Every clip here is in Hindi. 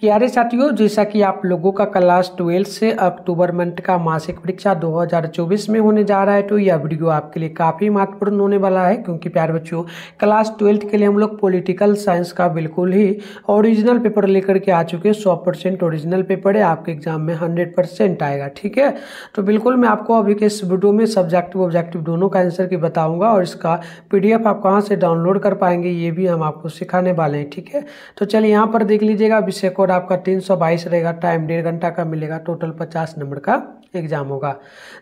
प्यारे साथियों, जैसा कि आप लोगों का क्लास 12 से अक्टूबर मंथ का मासिक परीक्षा 2024 में होने जा रहा है, तो यह वीडियो आपके लिए काफ़ी महत्वपूर्ण होने वाला है। क्योंकि प्यारे बच्चों, क्लास 12 के लिए हम लोग पॉलिटिकल साइंस का बिल्कुल ही ओरिजिनल पेपर लेकर के आ चुके हैं। 100% ओरिजिनल पेपर है, आपके एग्जाम में 100% आएगा। ठीक है, तो बिल्कुल मैं आपको अभी के इस वीडियो में सब्जेक्टिव ऑब्जेक्टिव दोनों का आंसर की बताऊँगा, और इसका PDF आप कहाँ से डाउनलोड कर पाएंगे ये भी हम आपको सिखाने वाले हैं। ठीक है, तो चलिए यहाँ पर देख लीजिएगा। विषय कोड आपका 322 रहेगा, टाइम 1.5 घंटा का मिलेगा, टोटल 50 नंबर का एग्जाम होगा।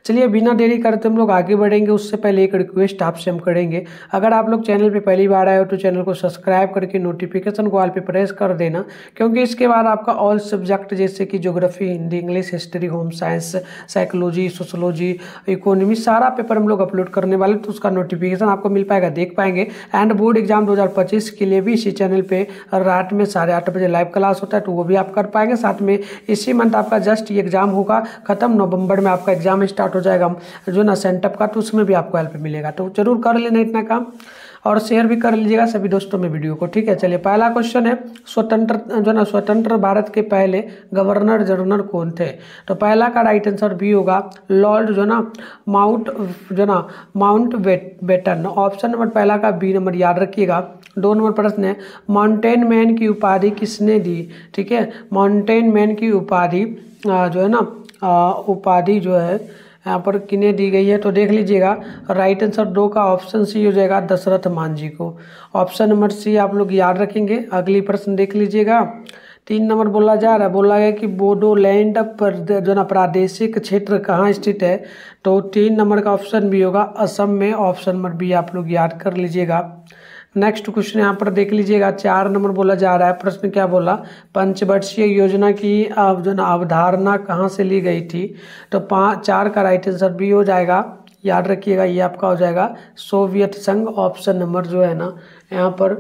चलिए बिना देरी करते हम लोग आगे बढ़ेंगे। उससे पहले एक रिक्वेस्ट आपसे हम करेंगे, अगर आप लोग चैनल पे पहली बार आए हो तो चैनल को सब्सक्राइब करके नोटिफिकेशन को ऑल पे प्रेस कर देना, क्योंकि इसके बाद आपका ऑल सब्जेक्ट जैसे कि geography, Hindi, English, history, home science, psychology, sociology, economy, सारा पेपर हम लोग अपलोड करने वाले, तो उसका नोटिफिकेशन आपको मिल पाएगा, देख पाएंगे। एंड बोर्ड एग्जाम 2025 के लिए भी इसी चैनल पे रात में 8:30 बजे लाइव क्लास होता है, तो वो भी आप कर पाएंगे। साथ में इसी मंथ आपका जस्ट ये एग्जाम होगा खत्म, नवंबर में आपका एग्जाम स्टार्ट हो जाएगा जो ना सेंटअप का, तो उसमें भी आपको हेल्प मिलेगा। तो जरूर कर लेना इतना काम, और शेयर भी कर लीजिएगा सभी दोस्तों में वीडियो को। ठीक है, चलिए पहला क्वेश्चन है, स्वतंत्र भारत के पहले गवर्नर जनरल कौन थे? तो पहला का राइट आंसर बी होगा, Lord Mount Batten. Option number पहला का बी नंबर याद रखिएगा। 2 नंबर प्रश्न है, माउंटेन मैन की उपाधि किसने दी? ठीक है, माउंटेन मैन की उपाधि उपाधि जो है यहाँ पर किन्हें दी गई है? तो देख लीजिएगा, राइट आंसर 2 का ऑप्शन सी हो जाएगा, दशरथ मांझी को। ऑप्शन नंबर सी आप लोग याद रखेंगे। अगली प्रश्न देख लीजिएगा, 3 नंबर बोला जा रहा है, बोला गया कि बोडोलैंड प्रादेशिक क्षेत्र कहाँ स्थित है? तो 3 नंबर का ऑप्शन भी होगा, असम में। ऑप्शन नंबर बी आप लोग याद कर लीजिएगा। नेक्स्ट क्वेश्चन यहाँ पर देख लीजिएगा, 4 नंबर बोला जा रहा है। प्रश्न क्या बोला, पंचवर्षीय योजना की अवधारणा कहाँ से ली गई थी? तो 4 का राइट आंसर बी हो जाएगा, याद रखिएगा, ये आपका हो जाएगा सोवियत संघ। ऑप्शन नंबर जो है ना यहाँ पर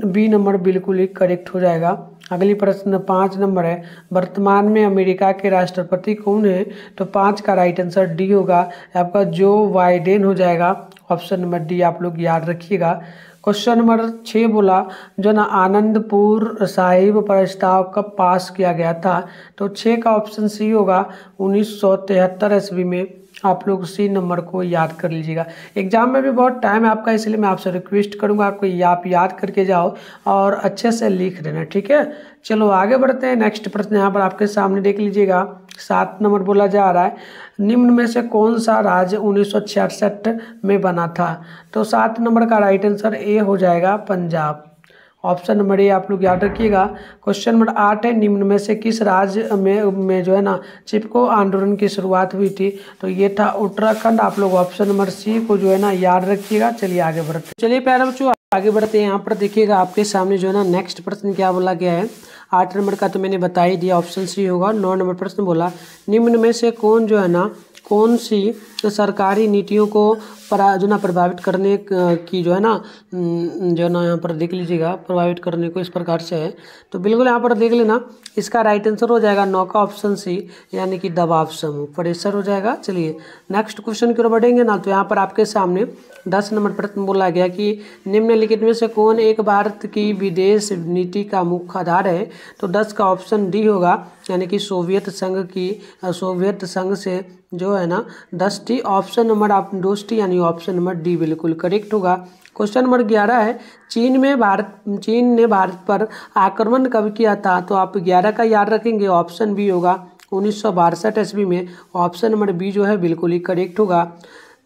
बी नंबर बिल्कुल ही करेक्ट हो जाएगा। अगली प्रश्न 5 नंबर है, वर्तमान में अमेरिका के राष्ट्रपति कौन है? तो 5 का राइट आंसर डी होगा, आपका जो बाइडेन हो जाएगा। ऑप्शन नंबर डी आप लोग याद रखिएगा। क्वेश्चन नंबर 6 बोला, आनंदपुर साहिब प्रस्ताव कब पास किया गया था? तो 6 का ऑप्शन सी होगा, 1973 ईस्वी में। आप लोग सी नंबर को याद कर लीजिएगा। एग्जाम में भी बहुत टाइम है आपका, इसलिए मैं आपसे रिक्वेस्ट करूंगा आपको आप याद करके जाओ और अच्छे से लिख देना। ठीक है, चलो आगे बढ़ते हैं। नेक्स्ट प्रश्न यहाँ पर आपके सामने देख लीजिएगा, 7 नंबर बोला जा रहा है, निम्न में से कौन सा राज्य 1966 में बना था? तो 7 नंबर का राइट आंसर ए हो जाएगा, पंजाब। ऑप्शन नंबर ए आप लोग याद रखिएगा। क्वेश्चन नंबर 8 है, निम्न में से किस राज्य में जो है ना चिपको आंदोलन की शुरुआत हुई थी? तो ये था उत्तराखंड। आप लोग ऑप्शन नंबर सी को जो है ना याद रखिएगा। चलिए आगे बढ़ते, चलिए प्यारे बच्चों आगे बढ़ते हैं। यहाँ पर देखिएगा आपके सामने जो है ना नेक्स्ट प्रश्न क्या बोला गया है। 8 नंबर का तो मैंने बता ही दिया, ऑप्शन सी होगा। 9 नंबर प्रश्न बोला, निम्न में से कौन सी सरकारी नीतियों को प्रभावित करने की जो है ना यहाँ पर देख लीजिएगा, प्रभावित करने को इस प्रकार से है। तो बिल्कुल यहाँ पर देख लेना, इसका राइट आंसर हो जाएगा 9 का ऑप्शन सी, यानी कि दबाव समूह, प्रेशर हो जाएगा। चलिए नेक्स्ट क्वेश्चन की ओर बढ़ेंगे ना, तो यहाँ पर आपके सामने 10 नंबर प्रश्न बोला गया कि निम्नलिखित में से कौन एक भारत की विदेश नीति का मुख्य आधार है? तो 10 का ऑप्शन डी होगा, यानी कि सोवियत संघ से जो है ना 10 थी। ऑप्शन नंबर आप दोस्ती यानी ऑप्शन नंबर डी बिल्कुल करेक्ट होगा। क्वेश्चन नंबर 11 है, चीन ने भारत पर आक्रमण कब किया था? तो आप 11 का याद रखेंगे, ऑप्शन बी होगा 1962 ईस्वी में। ऑप्शन नंबर बी जो है बिल्कुल ही करेक्ट होगा।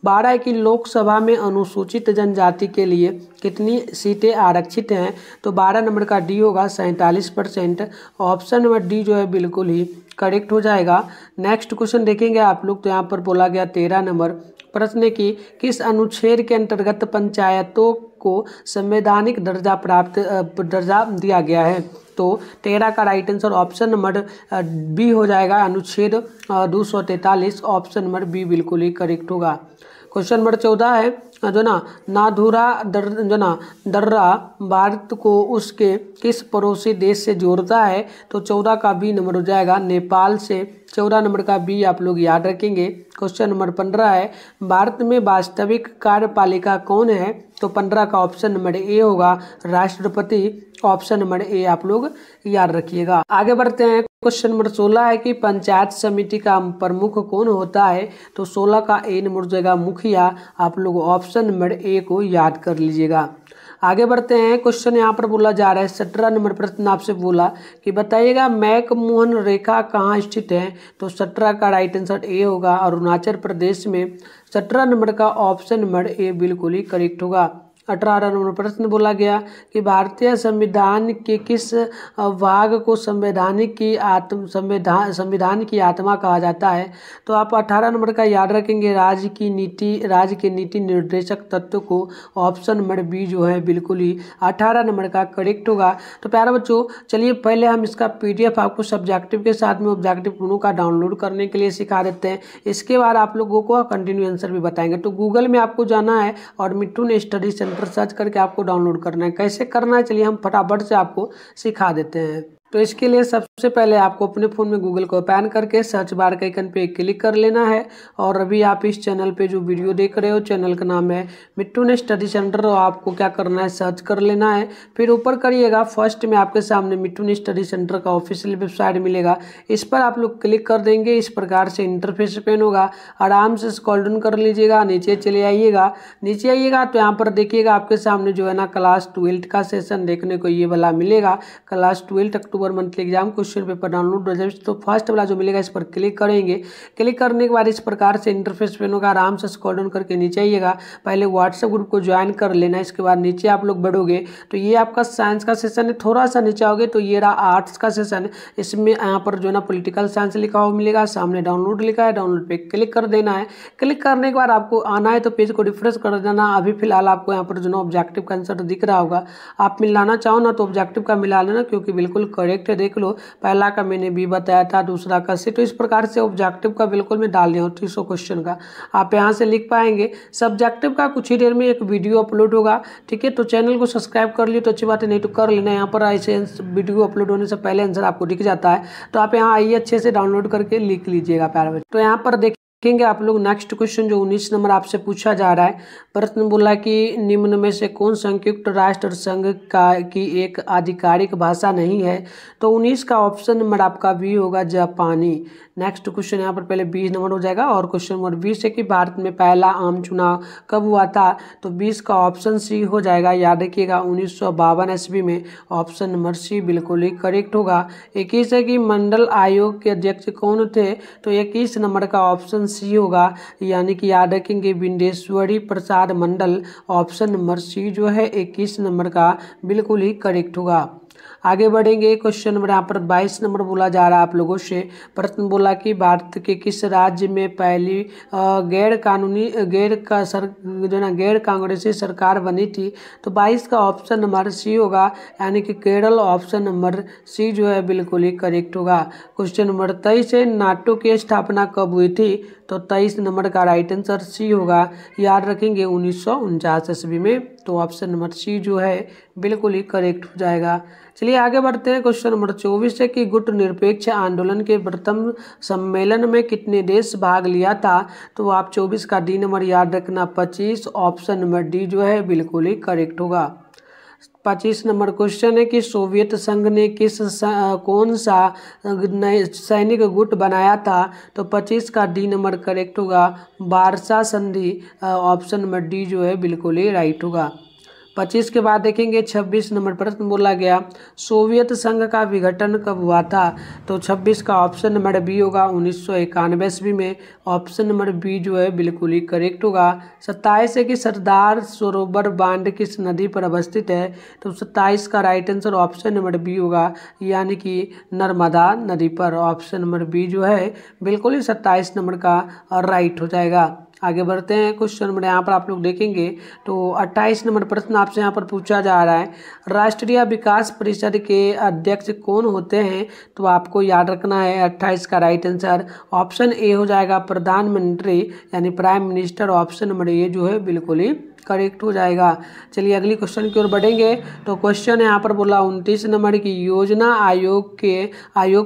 12 की लोकसभा में अनुसूचित जनजाति के लिए कितनी सीटें आरक्षित हैं? तो 12 नंबर का डी होगा, 47%। ऑप्शन नंबर डी जो है बिल्कुल ही करेक्ट हो जाएगा। नेक्स्ट क्वेश्चन देखेंगे आप लोग, तो यहाँ पर बोला गया 13 नंबर प्रश्न की किस अनुच्छेद के अंतर्गत पंचायतों को संवैधानिक दर्जा दिया गया है? तो 13 का right answer option number B हो जाएगा, अनुच्छेद 243। ऑप्शन नंबर बी बिल्कुल ही करेक्ट होगा। क्वेश्चन नंबर 14 है, नाथुला दर्रा भारत को उसके किस पड़ोसी देश से जोड़ता है? तो 14 का बी नंबर हो जाएगा, नेपाल से। 14 नंबर का बी आप लोग याद रखेंगे। क्वेश्चन नंबर 15 है, भारत में वास्तविक कार्यपालिका कौन है? तो 15 का ऑप्शन नंबर ए होगा, राष्ट्रपति। ऑप्शन नंबर ए आप लोग याद रखिएगा। आगे बढ़ते हैं, क्वेश्चन नंबर 16 है कि पंचायत समिति का प्रमुख कौन होता है? तो 16 का ए नंबर हो जाएगा मुखिया। आप लोग ऑप्शन नंबर ए को याद कर लीजिएगा। आगे बढ़ते हैं, क्वेश्चन यहाँ पर बोला जा रहा है 17 नंबर प्रश्न आपसे बोला कि बताइएगा मैकमोहन रेखा कहाँ स्थित है? तो 17 का राइट आंसर ए होगा, अरुणाचल प्रदेश में। 17 नंबर का ऑप्शन नंबर ए बिल्कुल ही करेक्ट होगा। 18 नंबर प्रश्न बोला गया कि भारतीय संविधान के किस भाग को संविधान की आत्मा कहा जाता है? तो आप 18 नंबर का याद रखेंगे, राज्य के नीति निर्देशक तत्व को। ऑप्शन नंबर बी जो है बिल्कुल ही 18 नंबर का करेक्ट होगा। तो प्यारे बच्चों, चलिए पहले हम इसका PDF आपको सब्जेक्टिव के साथ में ऑब्जेक्टिव दोनों का डाउनलोड करने के लिए सिखा देते हैं। इसके बाद आप लोगों को कंटिन्यू आंसर भी बताएंगे। तो गूगल में आपको जाना है और मिट्टू स्टडी सेंटर सर्च करके आपको डाउनलोड करना है। कैसे करना है चलिए हम फटाफट से आपको सिखा देते हैं। तो इसके लिए सबसे पहले आपको अपने फ़ोन में गूगल को ओपन करके सर्च बार के आइकन पे क्लिक कर लेना है। और अभी आप इस चैनल पे जो वीडियो देख रहे हो, चैनल का नाम है मिट्टू स्टडी सेंटर। और आपको क्या करना है, सर्च कर लेना है। फिर ऊपर करिएगा, फर्स्ट में आपके सामने मिट्टू स्टडी सेंटर का ऑफिशियल वेबसाइट मिलेगा। इस पर आप लोग क्लिक कर देंगे। इस प्रकार से इंटरफेस ओपन होगा। आराम से स्क्रॉल डाउन कर लीजिएगा, नीचे चले आइएगा। नीचे आइएगा तो यहाँ पर देखिएगा आपके सामने जो है ना क्लास 12 का सेशन देखने को ये वाला मिलेगा। Class 12 October monthly exam question paper download result. तो फर्स्ट वाला जो मिलेगा इस पर क्लिक करेंगे। क्लिक करने के बाद इस प्रकार से इंटरफेस ओपन होगा। आराम से स्क्रॉल डाउन करके नीचे आइएगा। पहले व्हाट्सएप ग्रुप को ज्वाइन कर लेना। इसके बाद नीचे आप लोग बढ़ोगे तो ये आपका साइंस का सेशन है। थोड़ा सा नीचे आओगे तो ये रहा आर्ट्स का सेशन है। इसमें यहाँ पर जो है ना पॉलिटिकल साइंस लिखा हुआ मिलेगा। सामने डाउनलोड लिखा है, डाउनलोड पे क्लिक कर देना है। क्लिक करने के बाद आपको आना है तो पेज को रिफ्रेश कर देना। अभी फिलहाल आपको यहाँ पर जो ना ऑब्जेक्टिव का आंसर दिख रहा होगा। आप मिलाना चाहो ना तो ऑब्जेक्टिव का मिला लेना, क्योंकि बिल्कुल करेक्ट है। देख लो, पहला का मैंने बी बताया था, दूसरा का सी। तो इस प्रकार से ऑब्जेक्टिव का बिल्कुल मैं डाल दिया हूँ 300 क्वेश्चन का। आप यहाँ से लिख पाएंगे। सब्जेक्टिव का कुछ ही देर में एक वीडियो अपलोड होगा, ठीक है। तो चैनल को सब्सक्राइब कर लियो तो अच्छी बात है, नहीं तो कर लेना। यहाँ पर ऐसे वीडियो अपलोड होने से पहले आंसर आपको दिख जाता है। तो आप यहाँ आइए, अच्छे से डाउनलोड करके लिख लीजिएगा प्यारे बच्चे। तो यहाँ पर देखेंगे आप लोग नेक्स्ट क्वेश्चन जो 19 नंबर आपसे पूछा जा रहा है। प्रश्न बोला कि निम्न में से कौन संयुक्त राष्ट्र संघ की एक आधिकारिक भाषा नहीं है? तो 19 का ऑप्शन नंबर आपका बी होगा, जापानी। नेक्स्ट क्वेश्चन यहाँ पर पहले 20 नंबर हो जाएगा। और क्वेश्चन नंबर 20 है कि भारत में पहला आम चुनाव कब हुआ था? तो 20 का ऑप्शन सी हो जाएगा। याद रखिएगा 1952 ईस्वी में। ऑप्शन नंबर सी बिल्कुल ही करेक्ट होगा। 21 है कि मंडल आयोग के अध्यक्ष कौन थे? तो 21 नंबर का ऑप्शन सी होगा, यानी कि याद रखेंगे Bindeshwari Prasad Mandal. Option number C जो है 21 नंबर का बिल्कुल ही करेक्ट होगा। आगे बढ़ेंगे, क्वेश्चन नंबर यहाँ पर 22 नंबर बोला जा रहा है आप लोगों से। प्रश्न बोला कि भारत के किस राज्य में पहली गैर कांग्रेसी सरकार बनी थी? तो 22 का ऑप्शन नंबर सी होगा, यानी कि केरल। ऑप्शन नंबर सी जो है बिल्कुल ही करेक्ट होगा। क्वेश्चन नंबर 23 है, नाटो की स्थापना कब हुई थी? तो 23 नंबर का राइट आंसर सी होगा। याद रखेंगे 1949 ईस्वी में। तो ऑप्शन नंबर सी जो है बिल्कुल ही करेक्ट हो जाएगा। चलिए आगे बढ़ते हैं, क्वेश्चन नंबर 24 है कि गुट निरपेक्ष आंदोलन के प्रथम सम्मेलन में कितने देश भाग लिया था? तो आप 24 का डी नंबर याद रखना 25। ऑप्शन नंबर डी जो है बिल्कुल ही करेक्ट होगा। 25 नंबर क्वेश्चन है कि सोवियत संघ ने कौन सा सैनिक गुट बनाया था? तो 25 का डी नंबर करेक्ट होगा, वार्सा संधि। ऑप्शन नंबर डी जो है बिल्कुल ही राइट होगा। 25 के बाद देखेंगे 26 नंबर प्रश्न बोला गया, सोवियत संघ का विघटन कब हुआ था? तो 26 का ऑप्शन नंबर बी होगा, 1991 ईस्वी में। ऑप्शन नंबर बी जो है बिल्कुल ही करेक्ट होगा। 27 है कि सरदार सरोवर बांध किस नदी पर अवस्थित है? तो 27 का right answer option number B होगा, यानी कि नर्मदा नदी पर। ऑप्शन नंबर बी जो है बिल्कुल ही 27 नंबर का राइट हो जाएगा। आगे बढ़ते हैं, क्वेश्चन नंबर यहाँ पर आप लोग देखेंगे तो 28 नंबर प्रश्न आपसे यहाँ पर पूछा जा रहा है, राष्ट्रीय विकास परिषद के अध्यक्ष कौन होते हैं? तो आपको याद रखना है 28 का राइट आंसर ऑप्शन ए हो जाएगा, प्रधानमंत्री यानी prime minister. Option number A जो है बिल्कुल ही करेक्ट हो जाएगा। चलिए अगली क्वेश्चन की ओर बढ़ेंगे। तो क्वेश्चन यहाँ पर बोला 29 नंबर की योजना आयोग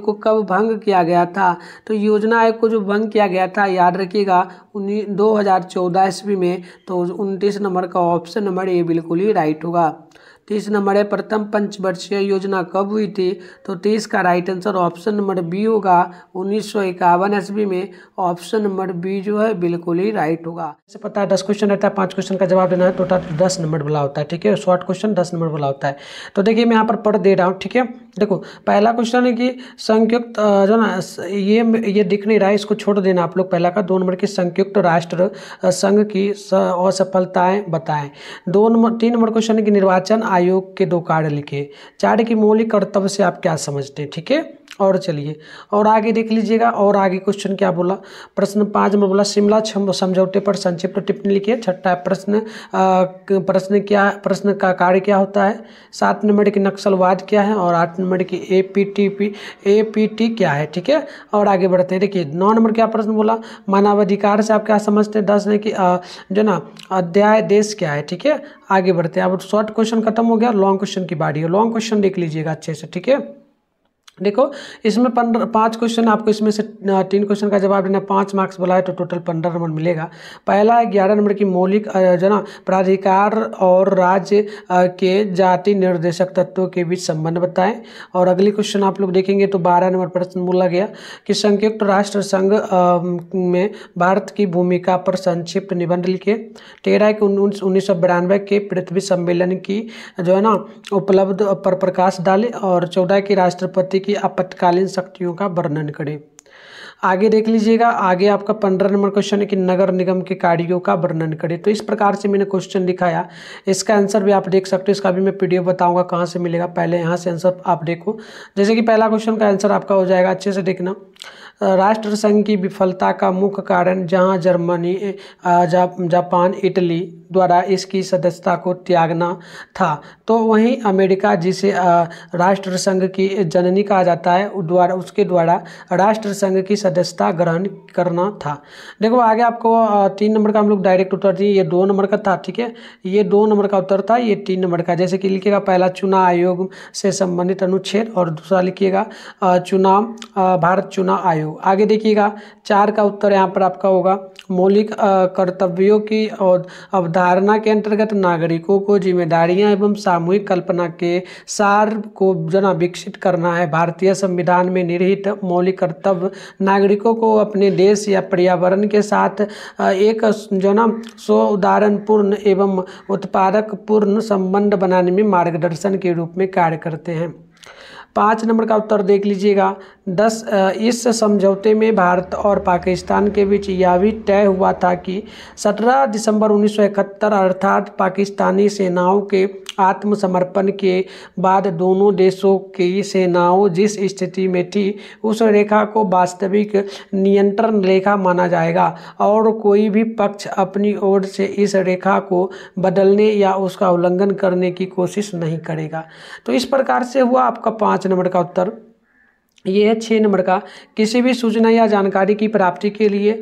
को कब भंग किया गया था? तो योजना आयोग को जो भंग किया गया था याद रखिएगा 2014 ईस्वी में। तो 29 नंबर का ऑप्शन नंबर ए बिल्कुल ही राइट होगा। 30 नंबर है प्रथम पंचवर्षीय योजना कब हुई थी? तो 30 का right answer option number B होगा 1951 ईस्वी में। ऑप्शन नंबर बी जो है बिल्कुल ही राइट होगा। जैसे पता है 10 क्वेश्चन रहता है, 5 क्वेश्चन का जवाब देना है, टोटल 10 नंबर वाला होता है। ठीक है, शॉर्ट क्वेश्चन 10 नंबर वाला होता है। तो देखिए मैं यहाँ पर पढ़ दे रहा हूँ। ठीक है, देखो पहला क्वेश्चन है कि संयुक्त जो ना ये दिख नहीं रहा है, इसको छोड़ देना आप लोग। पहला का 2 नंबर की संयुक्त राष्ट्र संघ की असफलताएं बताएं। 3 नंबर क्वेश्चन है कि निर्वाचन आयोग के 2 कार्य लिखे। 4 की मौलिक कर्तव्य से आप क्या समझते हैं? ठीक है, और चलिए और आगे देख लीजिएगा। और आगे क्वेश्चन क्या बोला, प्रश्न 5 में बोला शिमला समझौते पर संक्षिप्त टिप्पणी लिखिए। छठा प्रश्न का कार्य क्या होता है। 7 नंबर की नक्सलवाद क्या है और 8 नंबर की एपीटी क्या है। ठीक है, और आगे बढ़ते हैं। देखिए 9 नंबर क्या प्रश्न बोला, मानवाधिकार से आप क्या समझते हैं। 10 ने कि जो ना अध्याय देश क्या है। ठीक है, आगे बढ़ते हैं। अब शॉर्ट क्वेश्चन खत्म हो गया, लॉन्ग क्वेश्चन की बारी है। लॉन्ग क्वेश्चन देख लीजिएगा अच्छे से। ठीक है, देखो इसमें 5 क्वेश्चन, आपको इसमें से 3 क्वेश्चन का जवाब देना। 5 मार्क्स बोला है तो टोटल 15 नंबर मिलेगा। पहला है 11 नंबर की मौलिक जो ना प्राधिकार और राज्य के जाति निर्देशक तत्वों के बीच संबंध बताएं। और अगली क्वेश्चन आप लोग देखेंगे तो 12 नंबर प्रश्न बोला गया कि संयुक्त राष्ट्र संघ में भारत की भूमिका पर संक्षिप्त निबंध लिखे। 13 के 1992 के पृथ्वी सम्मेलन की जो है ना उपलब्ध पर प्रकाश डाले। और 14 की राष्ट्रपति की आपातकालीन शक्तियों का वर्णन करें। आगे देख लीजिएगा। आगे आपका 15 नंबर क्वेश्चन है कि नगर निगम के कार्यों का वर्णन करें। तो इस प्रकार से मैंने क्वेश्चन दिखाया, इसका आंसर भी आप देख सकते हो। इसका भी मैं पीडीएफ बताऊंगा कहाँ से मिलेगा, पहले यहाँ से आंसर आप देखो। जैसे कि पहला क्वेश्चन का आंसर आपका हो जाएगा, अच्छे से देखना। राष्ट्र संघ की विफलता का मुख्य कारण जहां जर्मनी, जापान, इटली द्वारा इसकी सदस्यता को त्यागना था, तो वहीं अमेरिका, जिसे राष्ट्र संघ की जननी कहा जाता है, उसके द्वारा राष्ट्र संघ की सदस्यता ग्रहण करना था। देखो आगे आपको 3 नंबर का हम लोग डायरेक्ट उत्तर दिए। ये 2 नंबर का था। ठीक है, ये 2 नंबर का उत्तर था, ये 3 नंबर का। जैसे कि लिखिएगा पहला चुनाव आयोग से संबंधित अनुच्छेद, और दूसरा लिखिएगा भारत चुनाव आयोग। आगे देखिएगा 4 का उत्तर यहाँ पर आपका होगा मौलिक कर्तव्यों की अवधारणा के अंतर्गत नागरिकों को जिम्मेदारियां एवं सामूहिक कल्पना के सार को जना विकसित करना है। भारतीय संविधान में निहित मौलिक कर्तव्य नागरिकों को अपने देश या पर्यावरण के साथ एक जो ना सौहार्दपूर्ण एवं उत्पादक पूर्ण संबंध बनाने में मार्गदर्शन के रूप में कार्य करते हैं। 5 नंबर का उत्तर देख लीजिएगा। 10 इस समझौते में भारत और पाकिस्तान के बीच यह भी तय हुआ था कि 17 दिसंबर 1971 अर्थात पाकिस्तानी सेनाओं के आत्मसमर्पण के बाद दोनों देशों की सेनाओं जिस स्थिति में थी उस रेखा को वास्तविक नियंत्रण रेखा माना जाएगा और कोई भी पक्ष अपनी ओर से इस रेखा को बदलने या उसका उल्लंघन करने की कोशिश नहीं करेगा। तो इस प्रकार से हुआ आपका 5 नंबर का उत्तर। ये है 6 नंबर का, किसी भी सूचना या जानकारी की प्राप्ति के लिए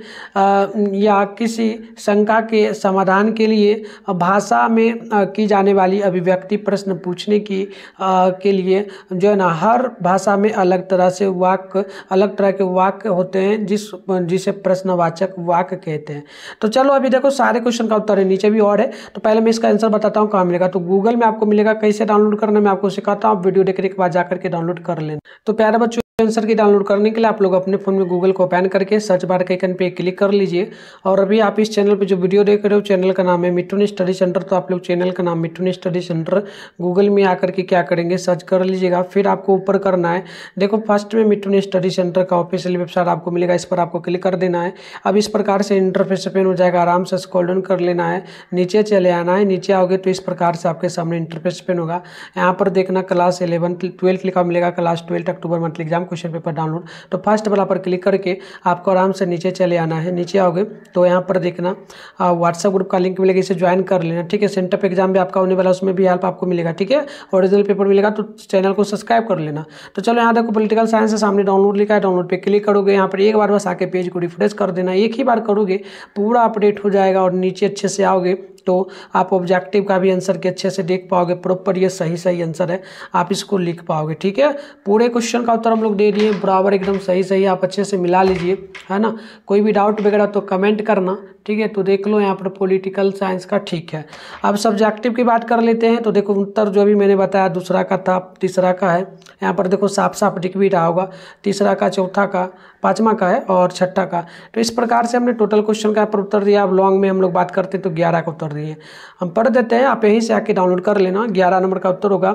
या किसी शंका के समाधान के लिए भाषा में की जाने वाली अभिव्यक्ति प्रश्न पूछने की के लिए जो है ना हर भाषा में अलग तरह के वाक्य होते हैं जिसे प्रश्नवाचक वाक्य कहते हैं। तो चलो अभी देखो सारे क्वेश्चन का उत्तर है, नीचे भी और है। तो पहले मैं इसका आंसर बताता हूँ कहाँ मिलेगा। तो गूगल में आपको मिलेगा, कैसे डाउनलोड करना मैं आपको सिखाता हूँ, वीडियो देखने के बाद जाकर के डाउनलोड कर लेना। तो प्यारे बच्चों आंसर की डाउनलोड करने के लिए आप लोग अपने फ़ोन में गूगल को ओपन करके सर्च बार के आइकन पे क्लिक कर लीजिए। और अभी आप इस चैनल पे जो वीडियो देख रहे हो चैनल का नाम है मिठुन स्टडी सेंटर। तो आप लोग चैनल का नाम मिठुन स्टडी सेंटर गूगल में आकर के क्या करेंगे सर्च कर लीजिएगा। फिर आपको ऊपर करना है, देखो फर्स्ट में मिठुन स्टडी सेंटर का ऑफिशियल वेबसाइट आपको मिलेगा, इस पर आपको क्लिक कर देना है। अब इस प्रकार से इंटरफेस ओपन हो जाएगा, आराम से स्क्रॉल डाउन कर लेना है, नीचे चले आना है। नीचे आओगे तो इस प्रकार से आपके सामने इंटरफेस ओपन होगा। यहाँ पर देखना क्लास 11-12 लिखा मिलेगा, class 12 October monthly exam question paper download. तो फर्स्ट वाला पर क्लिक करके आपको आराम से नीचे चले आना है। नीचे आओगे तो यहाँ पर देखना व्हाट्सएप ग्रुप का लिंक मिलेगा, इसे ज्वाइन कर लेना। ठीक है, सेंटर पे एग्जाम भी आपका होने वाला, उसमें भी हेल्प आपको मिलेगा। ठीक है, ओरिजिनल पेपर मिलेगा, तो चैनल को सब्सक्राइब कर लेना। तो चलो यहाँ देखो पॉलिटिकल साइंस है, सामने डाउनलोड लिखा है, डाउनलोड पे क्लिक करोगे। यहाँ पर एक बार बस आके पेज को रिफ्रेश कर देना, एक ही बार करोगे पूरा अपडेट हो जाएगा। और नीचे अच्छे से आओगे तो आप ऑब्जेक्टिव का भी आंसर के अच्छे से देख पाओगे, प्रॉपर ये सही आंसर है, आप इसको लिख पाओगे। ठीक है, पूरे क्वेश्चन का उत्तर हम लोग दे दिए, बराबर एकदम सही आप अच्छे से मिला लीजिए, है ना। कोई भी डाउट वगैरह तो कमेंट करना। ठीक है, तो देख लो यहाँ पर पॉलिटिकल साइंस का। ठीक है, अब सब्जेक्टिव की बात कर लेते हैं। तो देखो उत्तर जो अभी मैंने बताया दूसरा का था, तीसरा का है। यहाँ पर देखो साफ साफ दिख भी रहा होगा, तीसरा का, चौथा का, पांचवा का है और छठा का। तो इस प्रकार से हमने टोटल क्वेश्चन का पर उत्तर दिया। अब लॉन्ग में हम लोग बात करते हैं तो 11 का उत्तर दिए। हम पढ़ देते हैं, आप यहीं से आके डाउनलोड कर लेना। 11 नंबर का उत्तर होगा,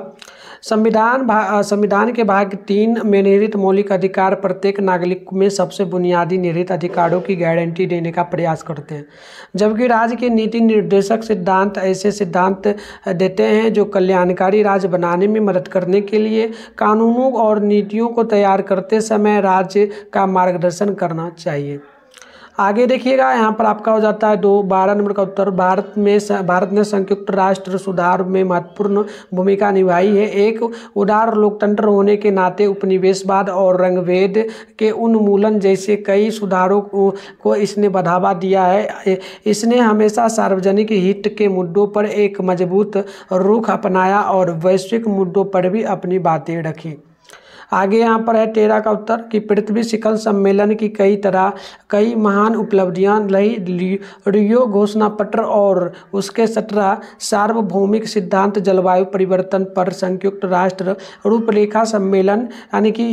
संविधान के भाग 3 में निहित मौलिक अधिकार प्रत्येक नागरिक में सबसे बुनियादी निहित अधिकारों की गारंटी देने का प्रयास करते हैं, जबकि राज्य के नीति निर्देशक सिद्धांत ऐसे सिद्धांत देते हैं जो कल्याणकारी राज्य बनाने में मदद करने के लिए कानूनों और नीतियों को तैयार करते समय राज्य का मार्गदर्शन करना चाहिए। आगे देखिएगा, यहाँ पर आपका हो जाता है 12 नंबर का उत्तर, भारत ने संयुक्त राष्ट्र सुधार में महत्वपूर्ण भूमिका निभाई है। एक उदार लोकतंत्र होने के नाते उपनिवेशवाद और रंगभेद के उन्मूलन जैसे कई सुधारों को इसने बढ़ावा दिया है। इसने हमेशा सार्वजनिक हित के मुद्दों पर एक मजबूत रुख अपनाया और वैश्विक मुद्दों पर भी अपनी बातें रखी। आगे यहाँ पर है 13 का उत्तर कि पृथ्वी शिखर सम्मेलन की कई महान उपलब्धियां रही। रियो घोषणा पत्र और उसके 17 सार्वभौमिक सिद्धांत, जलवायु परिवर्तन पर संयुक्त राष्ट्र रूपरेखा सम्मेलन यानी कि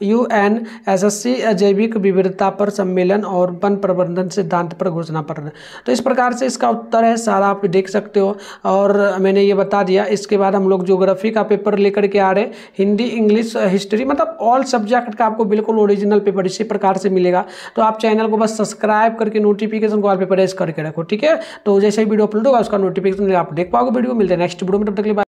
UNSC, जैविक विविधता पर सम्मेलन और वन प्रबंधन सिद्धांत पर घोषणा पत्र। तो इस प्रकार से इसका उत्तर है सारा, आप देख सकते हो। और मैंने ये बता दिया। इसके बाद हम लोग ज्योग्राफी का पेपर लेकर के आ रहे, हिंदी, इंग्लिश, हिस्ट्री, मतलब ऑल सब्जेक्ट का आपको बिल्कुल ओरिजिनल पेपर इसी प्रकार से मिलेगा। तो आप चैनल को बस सब्सक्राइब करके नोटिफिकेशन को ऑल पे प्रेस करके रखो, ठीक है। तो जैसे ही वीडियो अपलोड होगा उसका नोटिफिकेशन आप देख पाओगे वीडियो। मिलते हैं नेक्स्ट वीडियो में, तब तक के लिए बाय।